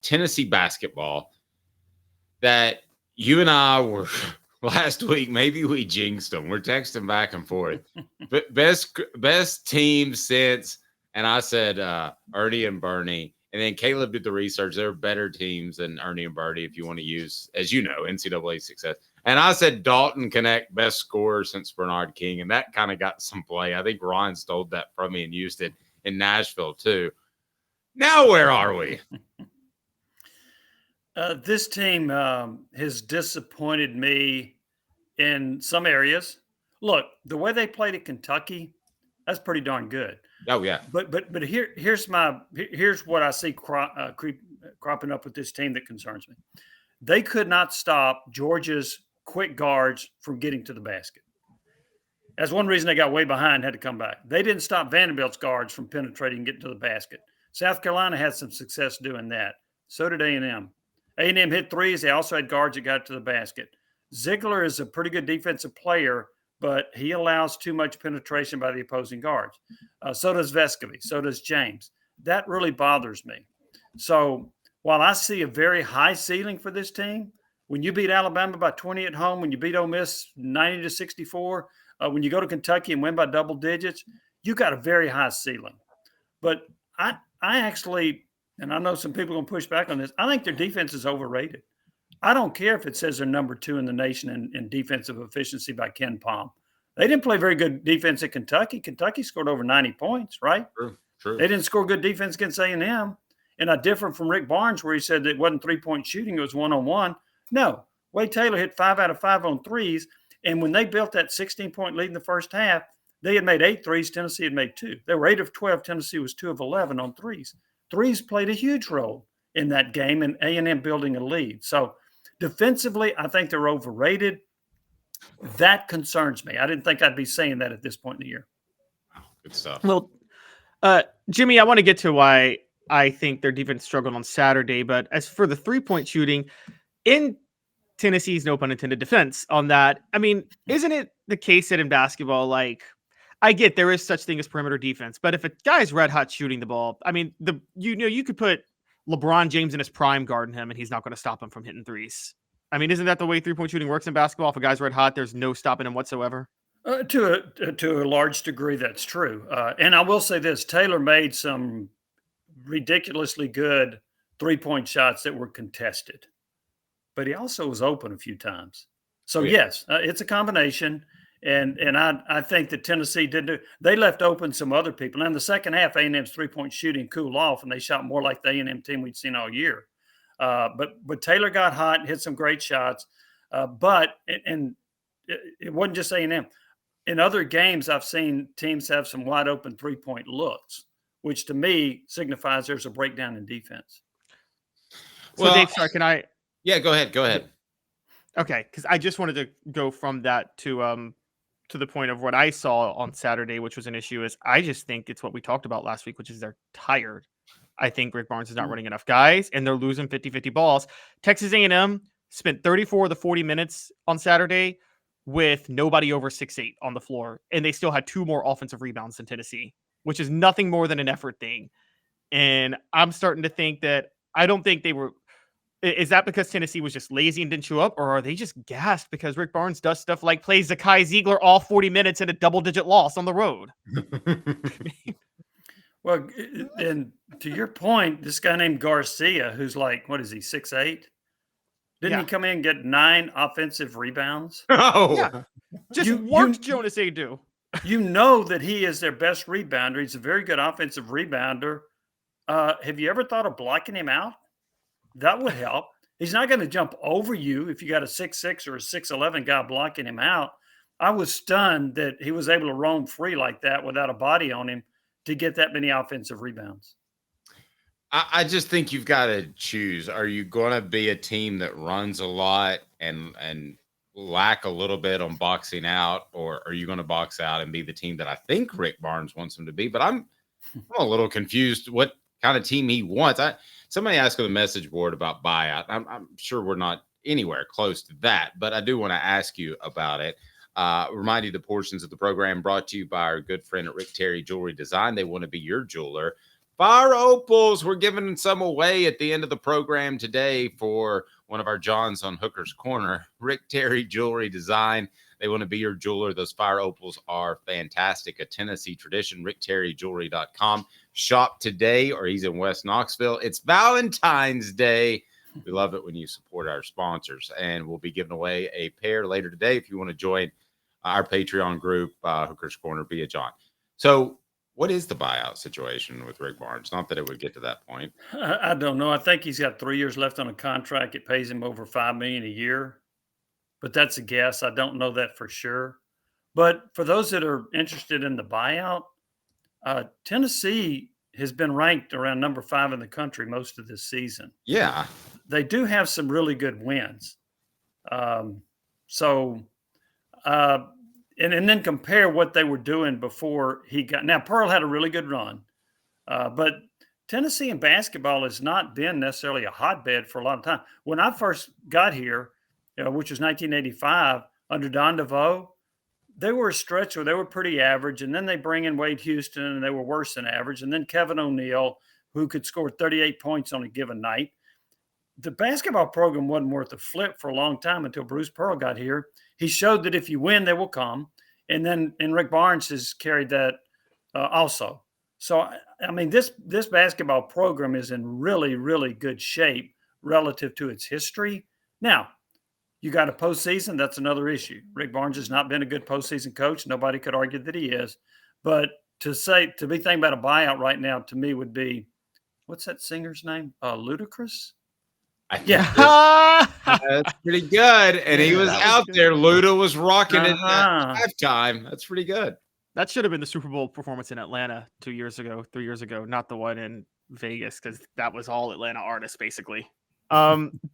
Tennessee basketball that you and I were last week. Maybe we jinxed them. We're texting back and forth. But best team since, and I said Ernie and Bernie. And then Caleb did the research. They're better teams than Ernie and Bernie if you want to use, as you know, NCAA success. And I said Dalton Connect, best scorer since Bernard King. And that kind of got some play. I think Ryan stole that from me and used it in Nashville too. Now where are we? This team has disappointed me in some areas. Look, the way they played at Kentucky, that's pretty darn good. Oh yeah. But here's what I see cropping up with this team that concerns me. They could not stop Georgia's quick guards from getting to the basket. That's one reason they got way behind, had to come back. They didn't stop Vanderbilt's guards from penetrating and getting to the basket. South Carolina had some success doing that. So did A&M. A&M hit threes. They also had guards that got to the basket. Ziegler is a pretty good defensive player, but he allows too much penetration by the opposing guards. So does Vescovy. So does James. That really bothers me. So while I see a very high ceiling for this team, when you beat Alabama by 20 at home, when you beat Ole Miss 90-64, when you go to Kentucky and win by double digits, you got a very high ceiling. But I actually, and I know some people are going to push back on this, I think their defense is overrated. I don't care if it says they're number 2 in the nation in defensive efficiency by Ken Palm. They didn't play very good defense at Kentucky. Kentucky scored over 90 points, right? True. They didn't score good defense against A&M. And I differ from Rick Barnes, where he said that it wasn't three-point shooting, it was one-on-one. No, Wade Taylor hit 5 out of 5 on threes. And when they built that 16-point lead in the first half, they had made 8 threes. Tennessee had made 2. They were 8 of 12. Tennessee was 2 of 11 on threes. Threes played a huge role in that game and A&M building a lead. So defensively, I think they're overrated. That concerns me. I didn't think I'd be saying that at this point in the year. Good stuff. Well, Jimmy, I want to get to why I think their defense struggled on Saturday. But as for the three-point shooting, in Tennessee's no pun intended defense on that, I mean, isn't it the case that in basketball, like, I get there is such thing as perimeter defense, but if a guy's red hot shooting the ball, I mean, you could put LeBron James in his prime guarding him and he's not going to stop him from hitting threes. I mean, isn't that the way three-point shooting works in basketball? If a guy's red hot, there's no stopping him whatsoever. To a large degree, that's true. And I will say this, Taylor made some ridiculously good three-point shots that were contested, but he also was open a few times. So yes, it's a combination. And I think that Tennessee they left open some other people. And in the second half, A&M's three-point shooting cooled off, and they shot more like the A&M team we'd seen all year. But Taylor got hot and hit some great shots. But it wasn't just A&M. In other games, I've seen teams have some wide open three-point looks, which to me signifies there's a breakdown in defense. So Dave, sorry, can I? Yeah, go ahead. Okay, because I just wanted to go from that to the point of what I saw on Saturday, which was an issue. Is I just think it's what we talked about last week, which is they're tired. I think Rick Barnes is not running enough guys, and they're losing 50-50 balls. Texas A&M spent 34 of the 40 minutes on Saturday with nobody over 6'8" on the floor, and they still had 2 more offensive rebounds than Tennessee, which is nothing more than an effort thing. And I'm starting to think that I don't think they were. Is that because Tennessee was just lazy and didn't show up, or are they just gassed because Rick Barnes does stuff like plays Zakai Ziegler all 40 minutes in a double-digit loss on the road? Well, and to your point, this guy named Garcia, who's like, what is he, 6'8"? Didn't he come in and get 9 offensive rebounds? Oh, yeah. Just worked Jonas Adu. You know that he is their best rebounder. He's a very good offensive rebounder. Have you ever thought of blocking him out? That would help. He's not going to jump over you if you got a 6'6" or a 6'11" guy blocking him out. I was stunned that he was able to roam free like that without a body on him to get that many offensive rebounds. I just think you've got to choose. Are you going to be a team that runs a lot and lack a little bit on boxing out, or are you going to box out and be the team that I think Rick Barnes wants them to be? But I'm a little confused what kind of team he wants. Somebody asked on the message board about buyout. I'm sure we're not anywhere close to that, but I do want to ask you about it. Remind you the portions of the program brought to you by our good friend at Rick Terry Jewelry Design. They want to be your jeweler. Fire Opals, we're giving some away at the end of the program today for one of our Johns on Hooker's Corner. Rick Terry Jewelry Design. They want to be your jeweler. Those Fire Opals are fantastic. A Tennessee tradition. RickTerryJewelry.com. Shop today, or he's in West Knoxville. It's Valentine's Day. We love it when you support our sponsors. And we'll be giving away a pair later today if you want to join our Patreon group, Hooker's Corner, be a John. So what is the buyout situation with Rick Barnes? Not that it would get to that point. I don't know. I think he's got 3 years left on a contract. It pays him over $5 million a year, but that's a guess. I don't know that for sure. But for those that are interested in the buyout, Tennessee has been ranked around number 5 in the country most of this season. Yeah. They do have some really good wins. And then compare what they were doing before he got. Now, Pearl had a really good run, but Tennessee in basketball has not been necessarily a hotbed for a lot of time. When I first got here, which was 1985, under Don DeVoe, they were a stretch where they were pretty average, and then they bring in Wade Houston, and they were worse than average, and then Kevin O'Neal, who could score 38 points on a given night. The basketball program wasn't worth a flip for a long time until Bruce Pearl got here. He showed that if you win, they will come. And Rick Barnes has carried that also. So, I mean, this basketball program is in really, really good shape relative to its history. Now, you got a postseason. That's another issue. Rick Barnes has not been a good postseason coach. Nobody could argue that he is. But to be thinking about a buyout right now, to me, would be, what's that singer's name? Ludacris? That's pretty good. And he was out there. Luda was rocking it at halftime. That's pretty good. That should have been the Super Bowl performance in Atlanta 3 years ago, not the one in Vegas, because that was all Atlanta artists, basically.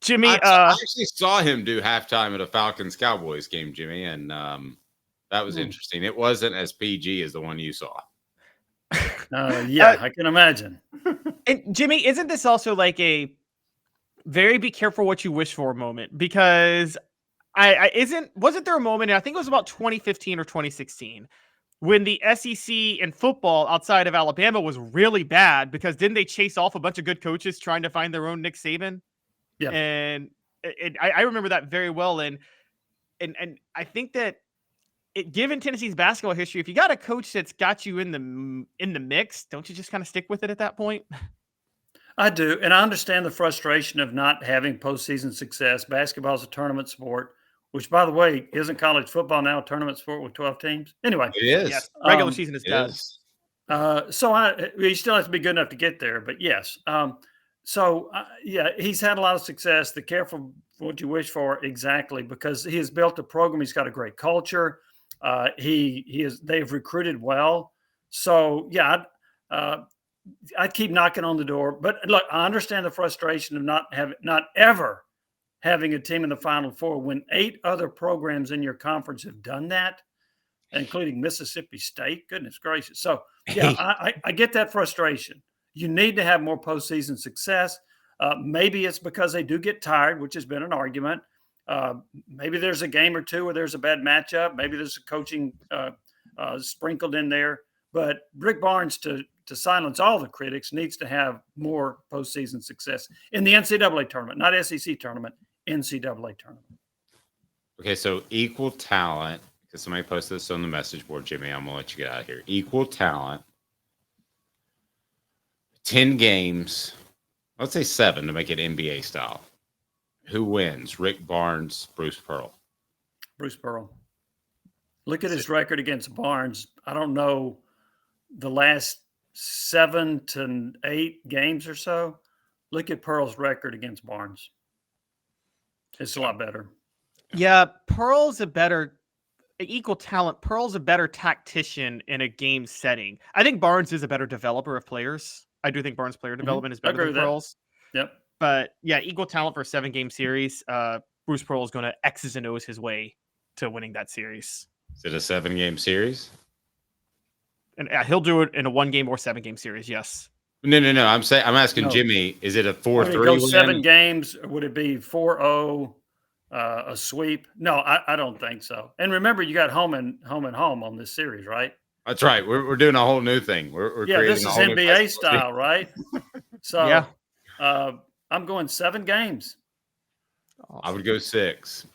Jimmy, I actually saw him do halftime at a Falcons-Cowboys game, Jimmy, and that was interesting. It wasn't as PG as the one you saw. I can imagine. And Jimmy, isn't this also like a very be careful what you wish for moment? Because wasn't there a moment, I think it was about 2015 or 2016, when the SEC in football outside of Alabama was really bad, because didn't they chase off a bunch of good coaches trying to find their own Nick Saban? Yeah. And I remember that very well. And I think that given Tennessee's basketball history, if you got a coach that's got you in the mix, don't you just kind of stick with it at that point? I do. And I understand the frustration of not having postseason success. Basketball is a tournament sport, which, by the way, isn't college football now a tournament sport with 12 teams? Anyway. It is. Yes. Regular season is done. You still have to be good enough to get there, but yes. He's had a lot of success. The careful what you wish for, exactly, because he has built a program. He's got a great culture. They've recruited well. So, I'd keep knocking on the door. But look, I understand the frustration of not ever having a team in the Final Four when 8 other programs in your conference have done that, including Mississippi State. Goodness gracious. So, I get that frustration. You need to have more postseason success. Maybe it's because they do get tired, which has been an argument. Maybe there's a game or two where there's a bad matchup. Maybe there's a coaching sprinkled in there. But Rick Barnes, to silence all the critics, needs to have more postseason success in the NCAA tournament, not SEC tournament, NCAA tournament. Okay, so equal talent, because somebody posted this on the message board, Jimmy. I'm going to let you get out of here. Equal talent, 10 games, let's say 7 to make it NBA style. Who wins? Rick Barnes, Bruce Pearl? Bruce Pearl. Look at his record against Barnes. I don't know the last 7 to 8 games or so. Look at Pearl's record against Barnes. It's a lot better. Yeah, Pearl's a better equal talent. Pearl's a better tactician in a game setting. I think Barnes is a better developer of players. I do think Barnes' player development is better than Pearl's. Yep. But yeah, equal talent for a 7-game series. Bruce Pearl is going to X's and O's his way to winning that series. Is it a 7-game series? And he'll do it in a 1-game or 7-game series. Yes. No. I'm asking Jimmy, is it a 4-3? 7 games? Would it be 4-0, a sweep? No, I don't think so. And remember, you got home on this series, right? That's right. We're doing a whole new thing. We're Yeah, creating this a is whole new NBA festival. style, right? So Yeah. I'm going 7 games. I would go 6.